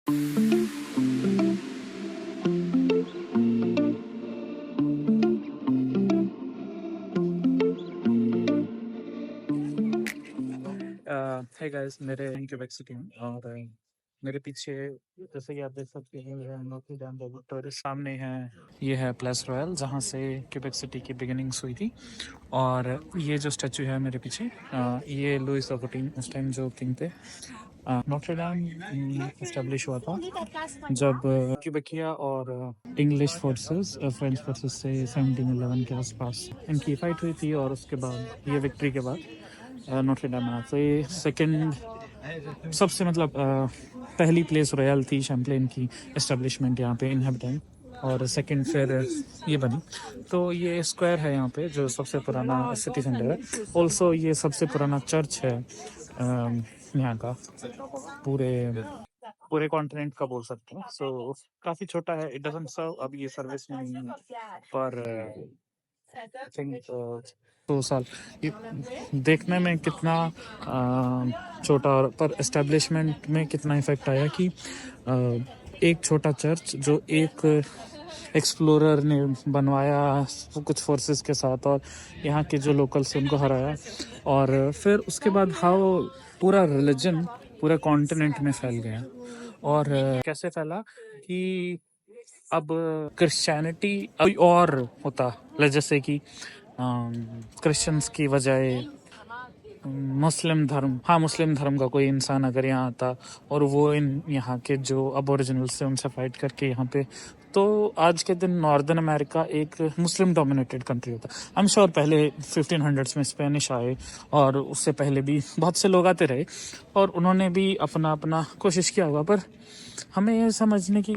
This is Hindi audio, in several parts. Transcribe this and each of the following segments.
है गाइस, मेरे क्यूबेक सिटी में और मेरे पीछे जैसे कि आप देख सकते हैं ये है नोट्रे डेम द विक्टोरिया। सामने है ये है प्लेस रॉयल जहाँ से क्यूबेक सिटी की बिगिनिंग्स हुई थी। और ये जो स्टैचू है मेरे पीछे ये लुइस द 14 उस टाइम जो किंग थे। नोट्रे डेम इस्टेब्लिश हुआ था जब क्यूबेकिया और इंग्लिश फोर्सेस फ्रेंच फोर्सेस से 1711 के आसपास इनकी फाइट हुई थी। और उसके बाद ये विक्ट्री के बाद नोट्रे डेम बना। तो ये सेकंड सबसे मतलब पहली प्लेस रॉयल थी शैम्पेन की एस्टेब्लिशमेंट यहाँ पे इनहेबिटेंट। और सेकंड फिर ये बनी। तो ये स्क्वायर है यहाँ पे जो सबसे पुराना सिटी सेंटर है। ऑल्सो ये सबसे पुराना चर्च है यहाँ का पूरे पूरे कॉन्टिनेंट का बोल सकते हैं। सो काफी छोटा है, इट डजंट सर्व, अब ये सर्विस में नहीं है पर आई थिंक 2 साल ये देखने में कितना छोटा और पर एस्टेब्लिशमेंट में कितना इफेक्ट आया कि एक छोटा चर्च जो एक एक्सप्लोरर ने बनवाया कुछ फोर्सेस के साथ और यहाँ के जो लोकल्स उनको हराया। और फिर उसके बाद हाउ पूरा रिलीजन पूरा कॉन्टिनेंट में फैल गया। और कैसे फैला कि अब क्रिश्चियनिटी अभी और होता जैसे कि क्रिश्चियंस की बजाय मुस्लिम धर्म, हाँ मुस्लिम धर्म का कोई इंसान अगर यहाँ आता और वो इन यहाँ के जो अबोरिजिनल्स से उनसे फाइट करके यहाँ पे, तो आज के दिन नॉर्दर्न अमेरिका एक मुस्लिम डोमिनेटेड कंट्री होता। आई एम श्योर पहले 1500s में स्पेनिश आए और उससे पहले भी बहुत से लोग आते रहे और उन्होंने भी अपना अपना कोशिश किया होगा। पर हमें ये समझने की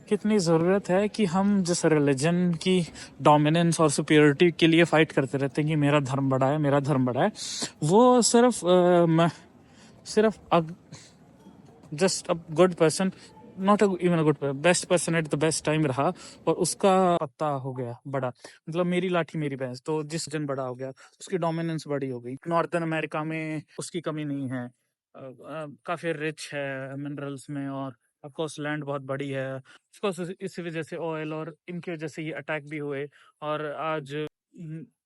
कितनी ज़रूरत है कि हम जिस रिलीजन की डोमिनेंस और सुपीरियरिटी के लिए फाइट करते रहते हैं कि मेरा धर्म बड़ा है, मेरा धर्म बड़ा है, वो सिर्फ just a good person, not even a good best person at the best time रहा और उसका पत्ता हो गया बड़ा। मतलब मेरी लाठी मेरी भैंस, तो जिस जन बड़ा हो गया उसकी डोमिनेंस बड़ी हो गई। नॉर्दर्न अमेरिका में उसकी कमी नहीं है, काफ़ी रिच है मिनरल्स में और ऑफ कोर्स लैंड बहुत बड़ी है। ऑफ कोर्स इसी वजह से ऑयल और इनकी वजह से ये अटैक भी हुए। और आज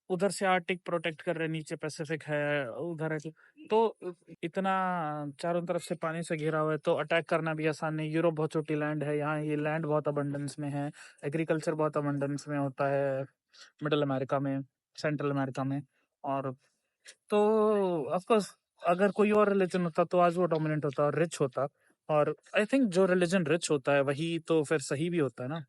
उधर से आर्टिक प्रोटेक्ट कर रहे, नीचे पैसिफिक है, उधर है तो इतना चारों तरफ से पानी से घिरा हुआ है तो अटैक करना भी आसान नहीं। यूरोप बहुत छोटी लैंड है, यहाँ ये लैंड बहुत अबंडेंस में है, एग्रीकल्चर बहुत अबंडेंस में होता है मिडल अमेरिका में, सेंट्रल अमेरिका में। और तो ऑफ कोर्स अगर कोई और रिलीजन होता तो आज वो डोमिनेंट होता और रिच होता। और आई थिंक जो रिलीजन रिच होता है वही तो फिर सही भी होता है ना।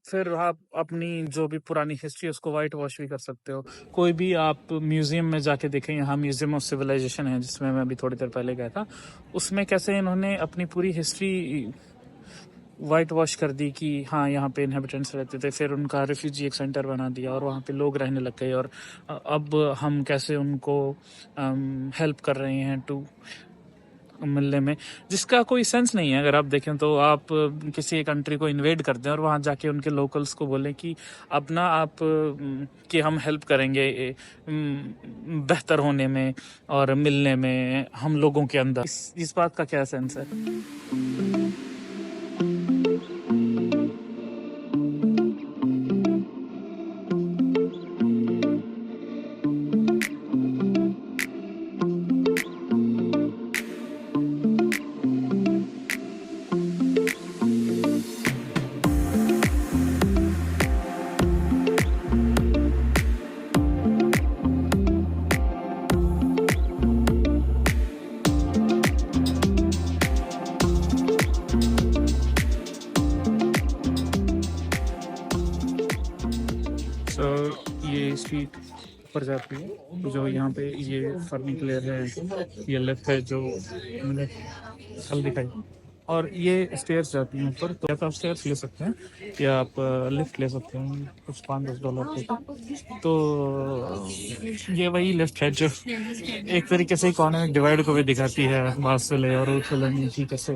फिर आप अपनी जो भी पुरानी हिस्ट्री है उसको वाइट वॉश भी कर सकते हो। कोई भी आप म्यूजियम में जाके देखें, यहाँ म्यूजियम ऑफ सिविलाइजेशन है जिसमें मैं अभी थोड़ी देर पहले गया था, उसमें कैसे इन्होंने अपनी पूरी हिस्ट्री वाइट वॉश कर दी कि हाँ यहाँ पे इनहेबिटेंट्स रहते थे, फिर उनका रिफ्यूजी एक सेंटर बना दिया और वहाँ पे लोग रहने लग गए। और अब हम कैसे उनको हेल्प कर रहे हैं टू मिलने में, जिसका कोई सेंस नहीं है। अगर आप देखें तो आप किसी एक कंट्री को इन्वेड कर दें और वहाँ जाके उनके लोकल्स को बोलें कि अपना आप कि हम हेल्प करेंगे बेहतर होने में और मिलने में हम लोगों के अंदर, इस बात का क्या सेंस है। तो ये स्ट्रीट ऊपर जाती है जो यहाँ पे ये फर्नीचर है, ये लिफ्ट है जो मैंने कल दिखाई। और ये स्टेयर्स जाती हैं ऊपर, तो या तो आप स्टेयर्स ले सकते हैं या आप लिफ्ट ले सकते हैं कुछ $5-10 के। तो ये वही लिफ्ट है जो एक तरीके से इकोनॉमिक डिवाइड को भी दिखाती है, वासुले और उछले की कैसे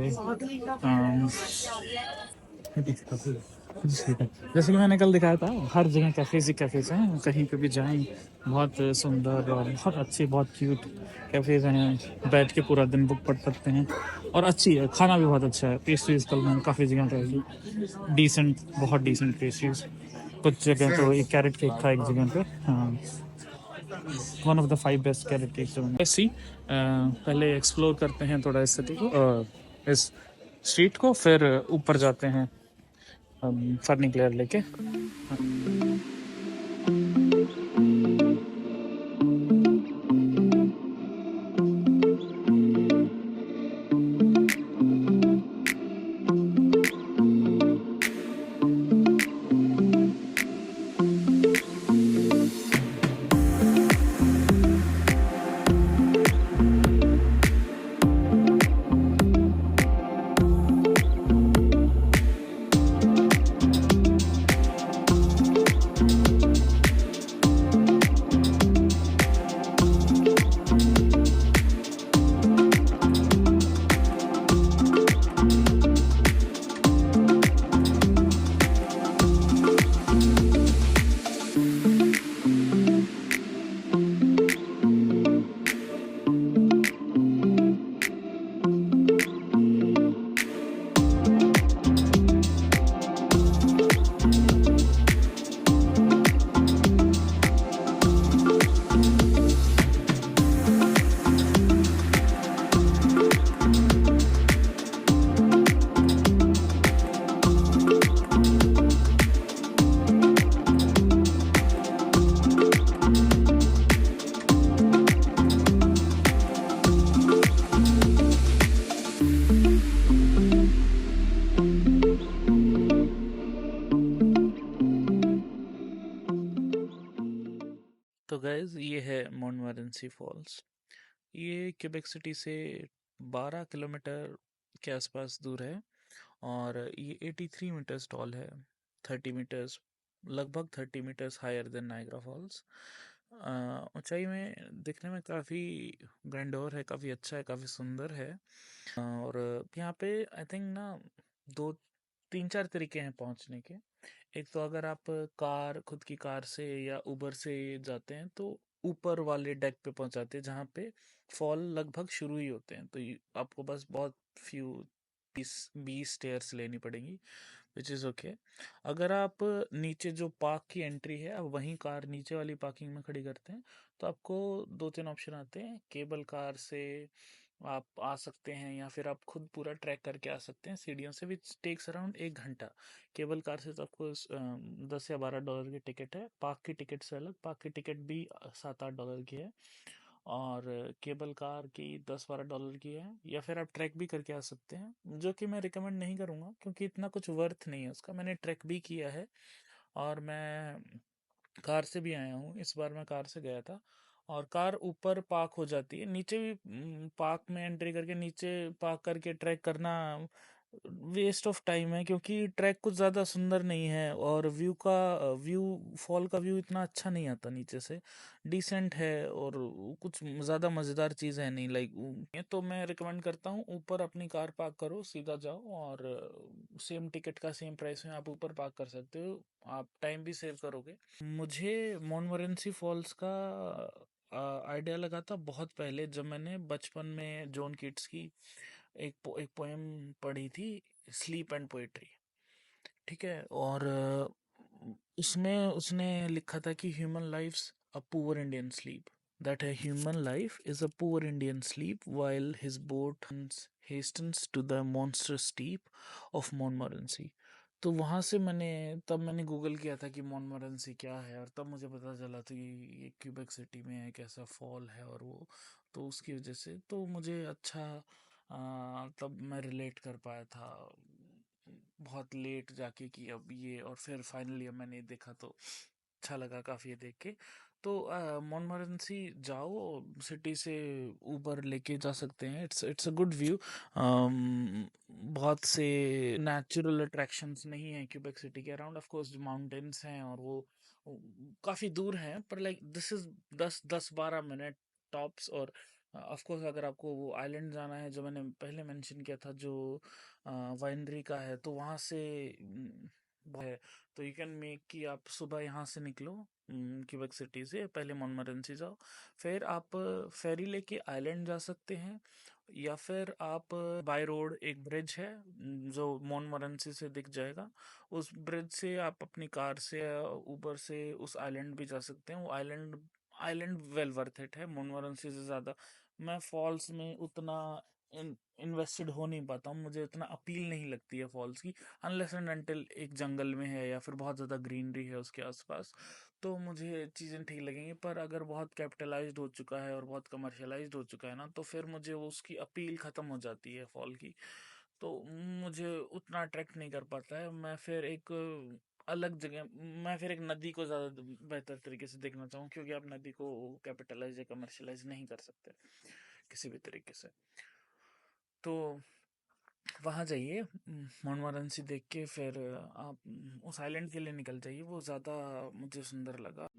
ठीक है। जैसे कि मैंने कल दिखाया था, हर जगह कैफ़ेज़ ही कैफ़ेज़ हैं, कहीं पे भी जाएँ, बहुत सुंदर और बहुत अच्छे, बहुत क्यूट कैफ़ेज़ हैं, बैठ के पूरा दिन बुक पढ़ सकते हैं और अच्छी है, खाना भी बहुत अच्छा है। पेस्ट्रीज़ कल मैंने काफ़ी जगह ट्राई की, डिसेंट, बहुत डिसेंट पेस्ट्रीज़। कुछ जगह तो एक कैरट केक था एक जगह पे, हाँ, one of the 5 best carrot cakes जो मैंने सी पहले एक्सप्लोर करते हैं थोड़ा इस सिटी को, इस स्ट्रीट को, फिर ऊपर जाते हैं फर्नीक्लेयर लेके। तो गाइज ये है मोंटमोरेंसी फॉल्स। ये क्यूबेक सिटी से 12 किलोमीटर के आसपास दूर है और ये 83 मीटर्स टॉल है, 30 मीटर्स, लगभग 30 metres higher than Niagara Falls. ऊंचाई में दिखने में काफ़ी ग्रैंडोर है, काफ़ी अच्छा है, काफ़ी सुंदर है। और यहाँ पे आई थिंक ना दो तीन चार तरीके हैं पहुँचने के। एक तो अगर आप कार, खुद की कार से या उबर से जाते हैं तो ऊपर वाले डेक पे पहुंचाते हैं जहाँ पे फॉल लगभग शुरू ही होते हैं, तो आपको बस बहुत फ्यू 20 स्टेयर्स लेनी पड़ेंगी, विच इज़ ओके। अगर आप नीचे जो पार्क की एंट्री है, आप वहीं कार नीचे वाली पार्किंग में खड़ी करते हैं, तो आपको दो तीन ऑप्शन आते हैं। केबल कार से आप आ सकते हैं या फिर आप खुद पूरा ट्रैक करके आ सकते हैं सीढ़ियों से, विच टेक्स अराउंड 1 घंटा। केबल कार से तो आपको 10 या 12 डॉलर की टिकट है, पार्क की टिकट से अलग, पार्क की टिकट भी 7-8 डॉलर की है, और केबल कार की 10-12 डॉलर की है। या फिर आप ट्रैक भी करके आ सकते हैं, जो कि मैं रिकमेंड नहीं करूँगा क्योंकि इतना कुछ वर्थ नहीं है उसका। मैंने ट्रैक भी किया है और मैं कार से भी आया हूँ, इस बार मैं कार से गया था। और कार ऊपर पार्क हो जाती है, नीचे भी पार्क में एंट्री करके नीचे पार्क करके ट्रैक करना वेस्ट ऑफ टाइम है, क्योंकि ट्रैक कुछ ज़्यादा सुंदर नहीं है और व्यू फॉल का व्यू इतना अच्छा नहीं आता नीचे से, डिसेंट है और कुछ ज़्यादा मज़ेदार चीज़ है नहीं, लाइक। तो मैं रिकमेंड करता हूँ ऊपर अपनी कार पार्क करो, सीधा जाओ, और सेम टिकट का सेम प्राइस में आप ऊपर पार्क कर सकते हो, आप टाइम भी सेव करोगे। मुझे मोंटमोरेंसी फॉल्स का आइडिया लगा था बहुत पहले, जब मैंने बचपन में जॉन कीट्स की एक पोएम पढ़ी थी, स्लीप एंड पोएट्री। ठीक है, और उसमें उसने लिखा था कि human life's a poor Indian sleep, that a human life is a poor Indian sleep while his boat hastens to the monstrous steep of Montmorency। तो वहाँ से मैंने गूगल किया था कि मोंटमोरेंसी क्या है, और तब मुझे पता चला था कि ये क्यूबेक सिटी में एक ऐसा फॉल है, और वो तो उसकी वजह से तो मुझे अच्छा तब मैं रिलेट कर पाया था बहुत लेट जाके कि अब ये, और फिर फाइनली अब मैंने देखा तो अच्छा लगा काफ़ी ये देख के। तो मोंटमोरेंसी जाओ, सिटी से ऊबर लेके जा सकते हैं, इट्स अ गुड व्यू। बहुत से नेचुरल अट्रैक्शंस नहीं है क्यूबेक सिटी के अराउंड, ऑफ कोर्स माउंटेन्स हैं और वो काफ़ी दूर हैं, पर like this is 10-12 minute tops. और ऑफ कोर्स अगर आपको वो आइलैंड जाना है जो मैंने पहले मेंशन किया था, जो वाइनरी का है, तो वहाँ से है। तो यू कैन मेक कि आप सुबह यहाँ से निकलो क्यूबेक सिटी से, पहले मोंटमोरेंसी जाओ, फिर आप फेरी लेके आइलैंड जा सकते हैं, या फिर आप बाय रोड एक ब्रिज है जो मोंटमोरेंसी से दिख जाएगा, उस ब्रिज से आप अपनी कार से या ऊबर से उस आइलैंड भी जा सकते हैं। वो island island well worth it है मोंटमोरेंसी से ज़्यादा। मैं फॉल्स में उतना इन्वेस्टेड हो नहीं पाता हूँ, मुझे उतना अपील नहीं लगती है फॉल्स की, अनलेस एंड अनटिल एक जंगल में है या फिर बहुत ज़्यादा ग्रीनरी है उसके आसपास, तो मुझे चीज़ें ठीक लगेंगी। पर अगर बहुत कैपिटलाइज्ड हो चुका है और बहुत कमर्शियलाइज्ड हो चुका है ना, तो फिर मुझे वो उसकी अपील ख़त्म हो जाती है फॉल की, तो मुझे उतना अट्रैक्ट नहीं कर पाता है। मैं फिर एक अलग जगह, मैं फिर एक नदी को ज़्यादा बेहतर तरीके से देखना चाहूँ, क्योंकि आप नदी को कैपिटलाइज या कमर्शियलाइज नहीं कर सकते किसी भी तरीके से। तो वहाँ जाइए, मोंटमोरेंसी देख के फिर आप उस आइलैंड के लिए निकल जाइए, वो ज़्यादा मुझे सुंदर लगा।